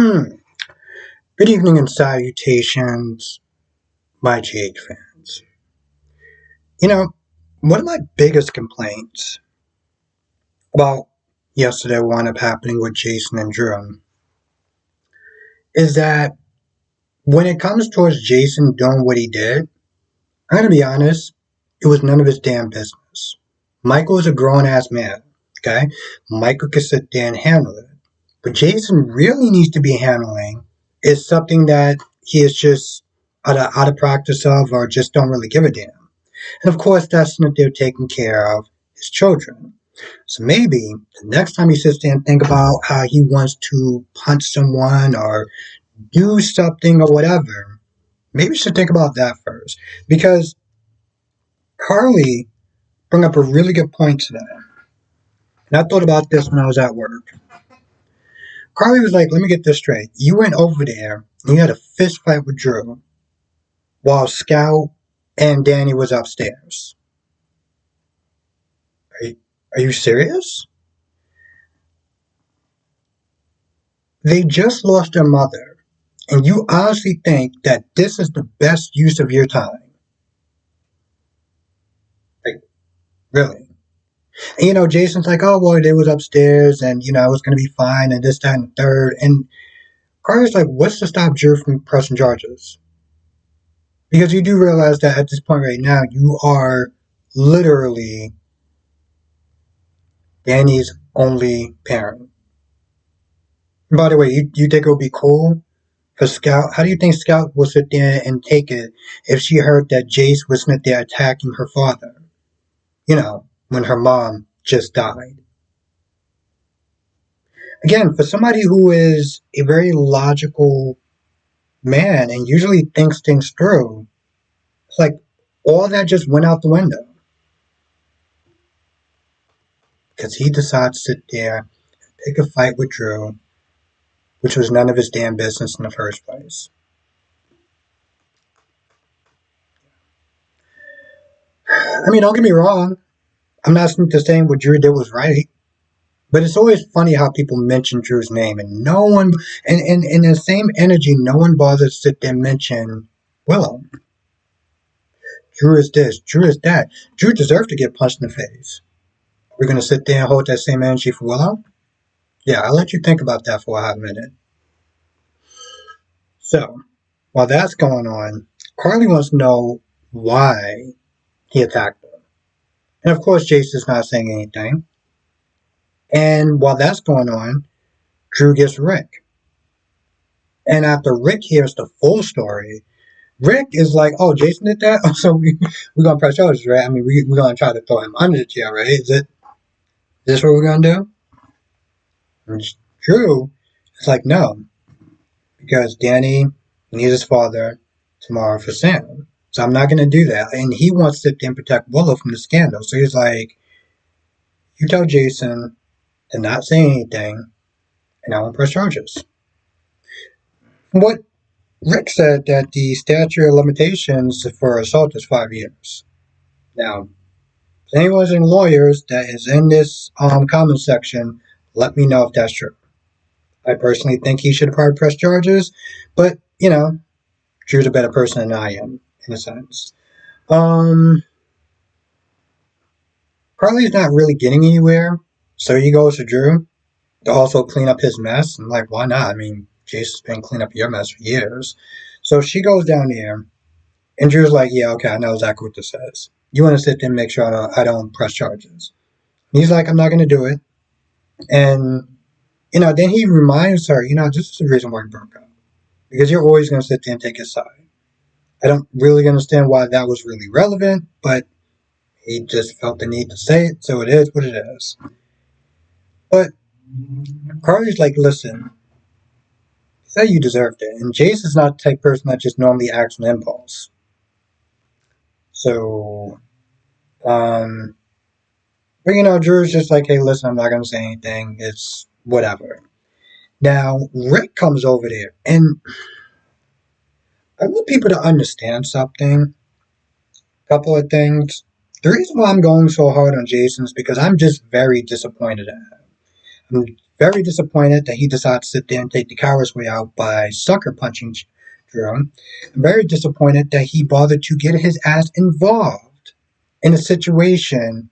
Good evening and salutations, my GH fans. You know, one of my biggest complaints about yesterday wound up happening with Jason and Drew is that when it comes towards Jason doing what he did, I'm gonna be honest, it was none of his damn business. Michael is a grown ass man, okay? Michael can sit there and handle it. But Jason really needs to be handling is something that he is just out of practice of or just don't really give a damn. And of course, that's not they're taking care of his children. So maybe the next time he sits there and think about how he wants to punch someone or do something or whatever, maybe you should think about that first. Because Carly brought up a really good point today. And I thought about this when I was at work. Carly was like, let me get this straight. You went over there and you had a fist fight with Drew while Scout and Danny was upstairs. Are you serious? They just lost their mother, and you honestly think that this is the best use of your time? Like, really? And, Jason's like, oh, well, they was upstairs, and, I was going to be fine, and this, that, and the third. And Carter's like, what's to stop Drew from pressing charges? Because you do realize that at this point right now, you are literally Danny's only parent. And by the way, you think it would be cool for Scout? How do you think Scout will sit there and take it if she heard that Jace was not there attacking her father? When her mom just died. Again, for somebody who is a very logical man and usually thinks things through, it's like all that just went out the window. Because he decided to sit there and pick a fight with Drew, which was none of his damn business in the first place. I mean, don't get me wrong. I'm not saying what Drew did was right. But it's always funny how people mention Drew's name and no one, and in the same energy, no one bothers to sit there and mention Willow. Drew is this, Drew is that. Drew deserved to get punched in the face. We're going to sit there and hold that same energy for Willow? Yeah, I'll let you think about that for a hot minute. So, while that's going on, Carly wants to know why he attacked her. And of course, Jason's not saying anything. And while that's going on, Drew gets Rick. And after Rick hears the full story, Rick is like, oh, Jason did that? Oh, so we're going to press charges, right? I mean, we're going to try to throw him under the chair, right? Is this what we're going to do? And Drew is like, no, because Danny needs his father tomorrow for Sam. So I'm not going to do that. And he wants to sit there and protect Willow from the scandal. So he's like, you tell Jason to not say anything, and I won't press charges. What Rick said that the statute of limitations for assault is 5 years. Now, if anyone's in lawyers that is in this comment section, let me know if that's true. I personally think he should have probably pressed charges, but, Drew's a better person than I am, in a sense. Carly's not really getting anywhere, so he goes to Drew to also clean up his mess. I'm like, why not? I mean, Jason's been cleaning up your mess for years. So she goes down there, and Drew's like, yeah, okay, I know exactly what this says. You want to sit there and make sure I don't press charges. And he's like, I'm not going to do it. And, then he reminds her, this is the reason why we broke up. Because you're always going to sit there and take his side. I don't really understand why that was really relevant, but he just felt the need to say it, so it is what it is. But Carly's like, listen, you said you deserved it. And Jason's not the type of person that just normally acts on impulse. So, but Drew's just like, hey, listen, I'm not going to say anything. It's whatever. Now, Rick comes over there, and I want people to understand something. A couple of things. The reason why I'm going so hard on Jason is because I'm just very disappointed at him. I'm very disappointed that he decided to sit there and take the coward's way out by sucker punching Drew. I'm very disappointed that he bothered to get his ass involved in a situation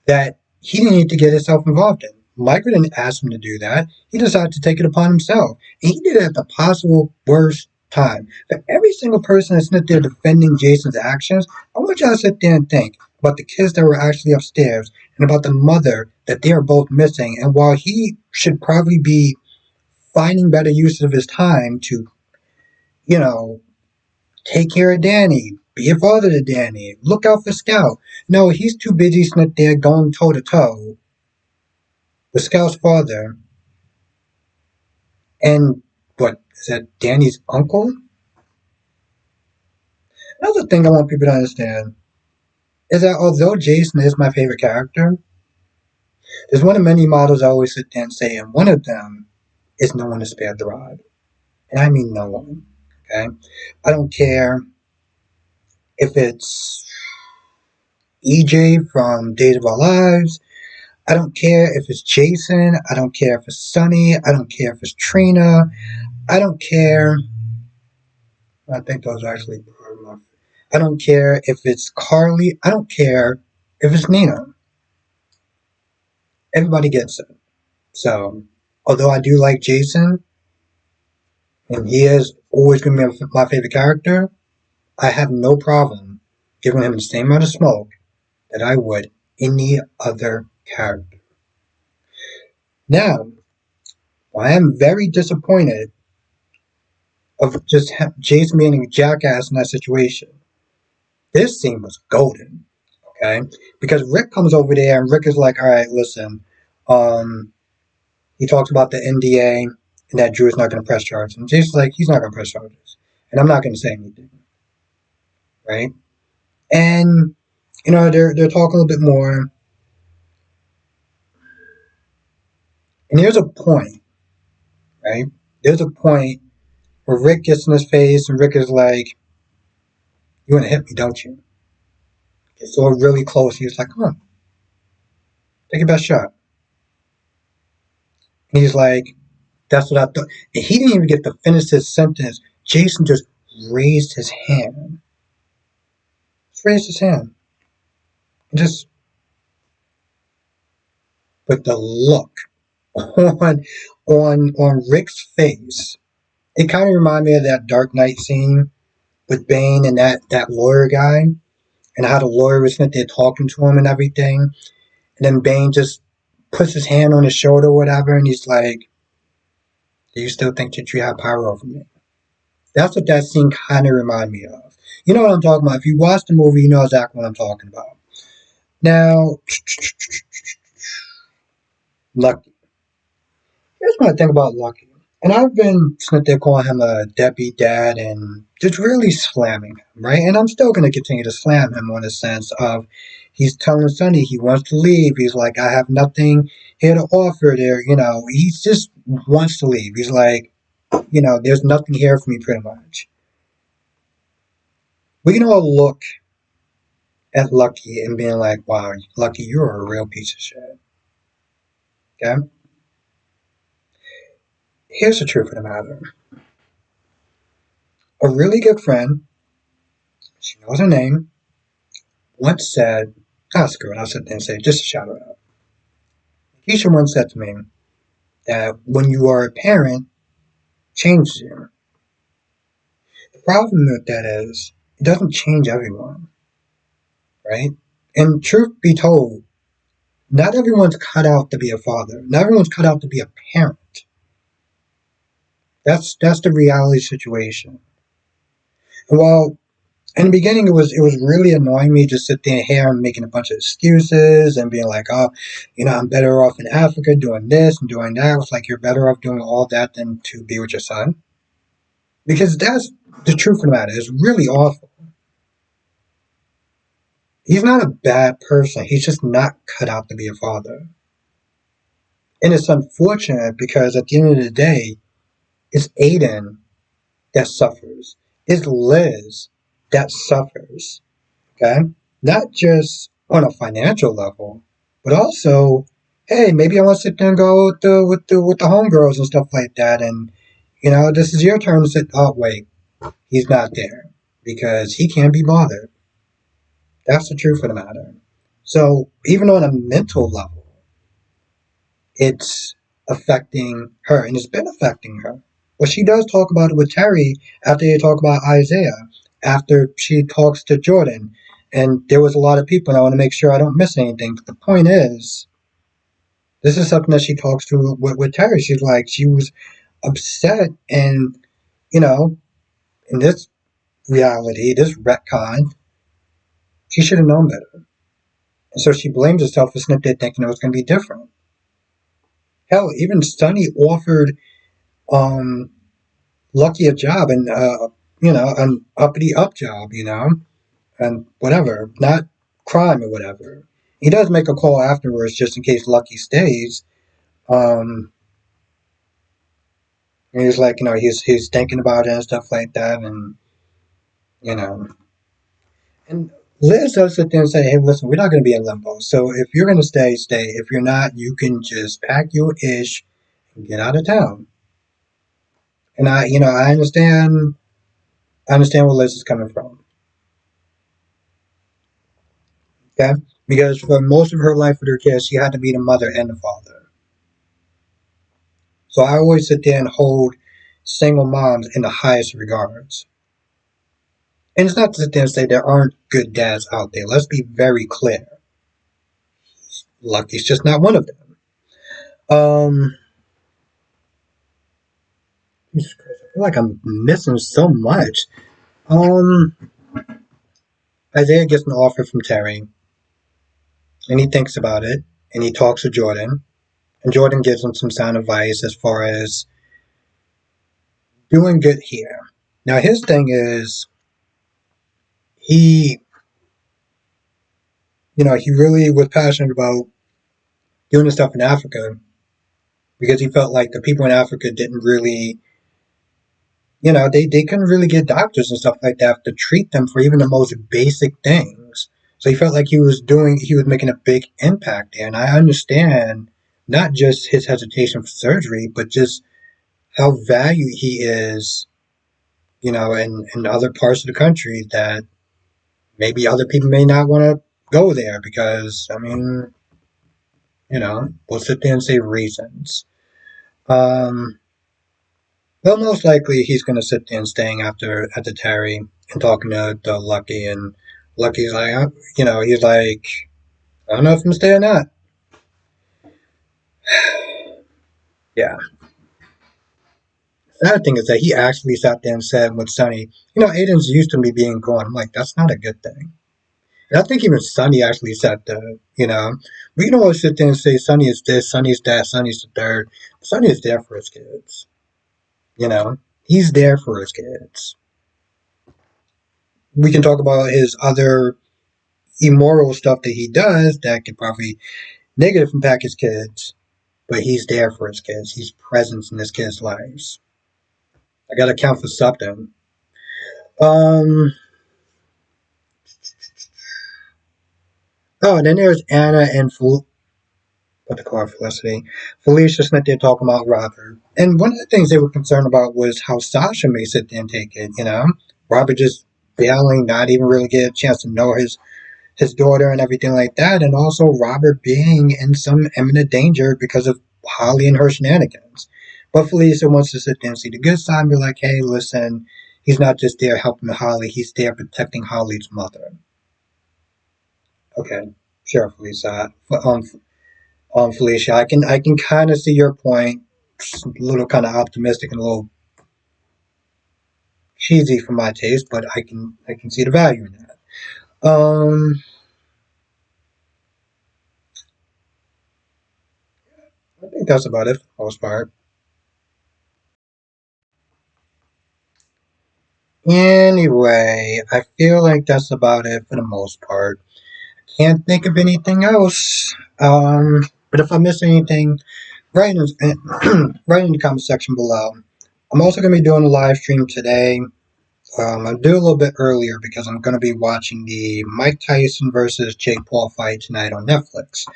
that he didn't need to get himself involved in. Michael didn't ask him to do that. He decided to take it upon himself. And he did it at the possible worst time. For every single person that's sitting there defending Jason's actions, I want y'all to sit there and think about the kids that were actually upstairs and about the mother that they are both missing. And while he should probably be finding better use of his time to, you know, take care of Danny, be a father to Danny, look out for Scout. No, he's too busy sitting there going toe to toe with Scout's father. And what is that? Danny's uncle? Another thing I want people to understand is that although Jason is my favorite character, there's one of many models I always sit there and say, and one of them is no one is spared the rod. And I mean no one. Okay? I don't care if it's EJ from Days of Our Lives. I don't care if it's Jason. I don't care if it's Sunny. I don't care if it's Trina. I don't care. I think those are actually enough. I don't care if it's Carly. I don't care if it's Nina. Everybody gets it. So, although I do like Jason, and he is always going to be my favorite character, I have no problem giving him the same amount of smoke that I would any other character. Now, I am very disappointed of just Jason being a jackass in that situation. This scene was golden, okay? Because Rick comes over there and Rick is like, all right, listen, he talks about the NDA and that Drew is not going to press charges. And Jason's like, he's not going to press charges. And I'm not going to say anything, right? And, you know, they're talking a little bit more. And there's a point, right? There's a point where Rick gets in his face and Rick is like, you want to hit me, don't you? Gets so really close. He was like, come on, take your best shot. And he's like, that's what I thought. And he didn't even get to finish his sentence. Jason just raised his hand. Just raised his hand. And just, but the look on Rick's face, it kind of reminded me of that Dark Knight scene with Bane and that lawyer guy, and how the lawyer was sitting there talking to him and everything. And then Bane just puts his hand on his shoulder or whatever, and he's like, do you still think that you have power over me? That's what that scene kind of reminded me of. You know what I'm talking about. If you watch the movie, you know exactly what I'm talking about. Now, Lucky. Here's what I think about Lucky. And I've been sitting there calling him a deadbeat dad and just really slamming him, right? And I'm still going to continue to slam him on the sense of he's telling Sonny he wants to leave. He's like, I have nothing here to offer there. You know, he just wants to leave. He's like, you know, there's nothing here for me pretty much. We can all look at Lucky and being like, wow, Lucky, you're a real piece of shit. Okay? Here's the truth of the matter. A really good friend, she knows her name, once said, screw it, I'll sit there and say it, just to shout her out. Keisha once said to me that when you are a parent, changes you. The problem with that is, it doesn't change everyone, right? And truth be told, not everyone's cut out to be a father. Not everyone's cut out to be a parent. That's the reality situation. And while in the beginning it was really annoying me just sit there here and making a bunch of excuses and being like, oh, you know, I'm better off in Africa doing this and doing that. It's like you're better off doing all that than to be with your son. Because that's the truth of the matter. It's really awful. He's not a bad person. He's just not cut out to be a father. And it's unfortunate because at the end of the day, it's Aiden that suffers. It's Liz that suffers. Okay? Not just on a financial level, but also hey, maybe I want to sit there and go with the homegirls and stuff like that, and this is your turn to sit. Oh wait, he's not there because he can't be bothered. That's the truth of the matter. So even on a mental level, it's affecting her, and it's been affecting her. Well, she does talk about it with Terry after they talk about Isaiah, after she talks to Jordan. And there was a lot of people, and I want to make sure I don't miss anything. But the point is, this is something that she talks to with Terry. She's like, she was upset, and, you know, in this reality, this retcon, she should have known better. And so she blames herself for Snip there thinking it was going to be different. Hell, even Sonny offered um, Lucky a job and an uppity up job, and whatever, not crime or whatever. He does make a call afterwards just in case Lucky stays. Um, and he's like, he's thinking about it and stuff like that, and you know, and Liz does sit there and say, hey, listen, we're not going to be in limbo. So if you're going to stay, stay. If you're not, you can just pack your ish and get out of town. And I understand where Liz is coming from. Okay? Because for most of her life with her kids, she had to be the mother and the father. So I always sit there and hold single moms in the highest regards. And it's not to sit there and say there aren't good dads out there. Let's be very clear. Lucky's just not one of them. Um, Jesus Christ, I feel like I'm missing so much. Um, Isaiah gets an offer from Terry, and he thinks about it, and he talks to Jordan, and Jordan gives him some sound advice as far as doing good here. Now his thing is he he really was passionate about doing the stuff in Africa because he felt like the people in Africa didn't really, they couldn't really get doctors and stuff like that to treat them for even the most basic things. So he felt like he was making a big impact there. And I understand not just his hesitation for surgery, but just how valued he is, in other parts of the country that maybe other people may not want to go there because, I mean, we'll sit there and say reasons. Um, well, most likely he's going to sit there and staying after Terry and talking to Lucky, and Lucky's like, he's like, I don't know if I'm staying or not. Yeah. The other thing is that he actually sat there and said with Sonny, Aiden's used to me being gone. I'm like, that's not a good thing. And I think even Sonny actually said that, we can always sit there and say Sonny is this, Sonny's that, Sonny's the third. Sonny is there for his kids. He's there for his kids. We can talk about his other immoral stuff that he does that could probably negative impact his kids, but he's there for his kids. He's present in his kids' lives. I gotta count for something. Um. Oh, and then there's Anna and what they call her, Felicity. Felicia Smith, they're talking about Robert. And one of the things they were concerned about was how Sasha may sit there and take it. Robert just bailing, not even really get a chance to know his daughter and everything like that, and also Robert being in some imminent danger because of Holly and her shenanigans. But Felicia wants to sit there and see the good side and be like, hey, listen, he's not just there helping Holly, he's there protecting Holly's mother. Okay, sure, Felicia. Felicia, I can kind of see your point. It's a little kind of optimistic and a little cheesy for my taste, but I can see the value in that. I think that's about it for the most part. Anyway, I feel like that's about it for the most part. Can't think of anything else. But if I miss anything, write in, write in the comment section below. I'm also going to be doing a live stream today. I'll do a little bit earlier because I'm going to be watching the Mike Tyson versus Jake Paul fight tonight on Netflix.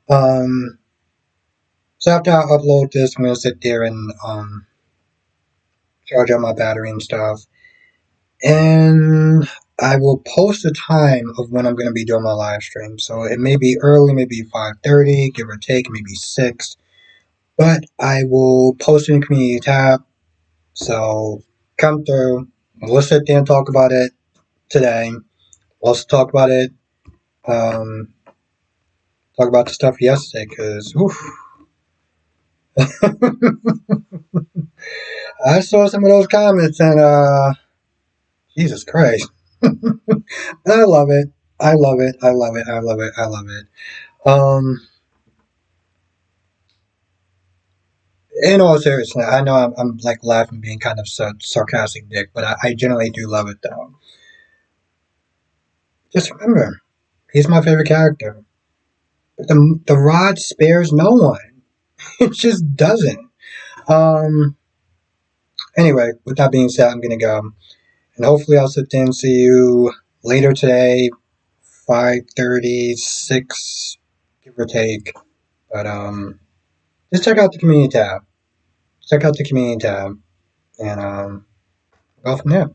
Um, So after I upload this, I'm gonna sit there and charge up my battery and stuff, and I will post the time of when I'm gonna be doing my live stream. So it may be early, maybe 5:30, give or take, maybe 6. But I will post it in the community tab. So come through. We'll sit there and talk about it today. We'll also talk about it. Um, talk about the stuff yesterday because I saw some of those comments and Jesus Christ, I love it. I love it. I love it. I love it. I love it. In all seriousness, I know I'm like laughing, being kind of sarcastic, dick, but I generally do love it though. Just remember, he's my favorite character. But the rod spares no one. It just doesn't. Um. Anyway, with that being said, I'm gonna go, and hopefully I'll sit there and see you later today, 5:36, give or take. But just check out the community tab. Check out the community tab, and go from there.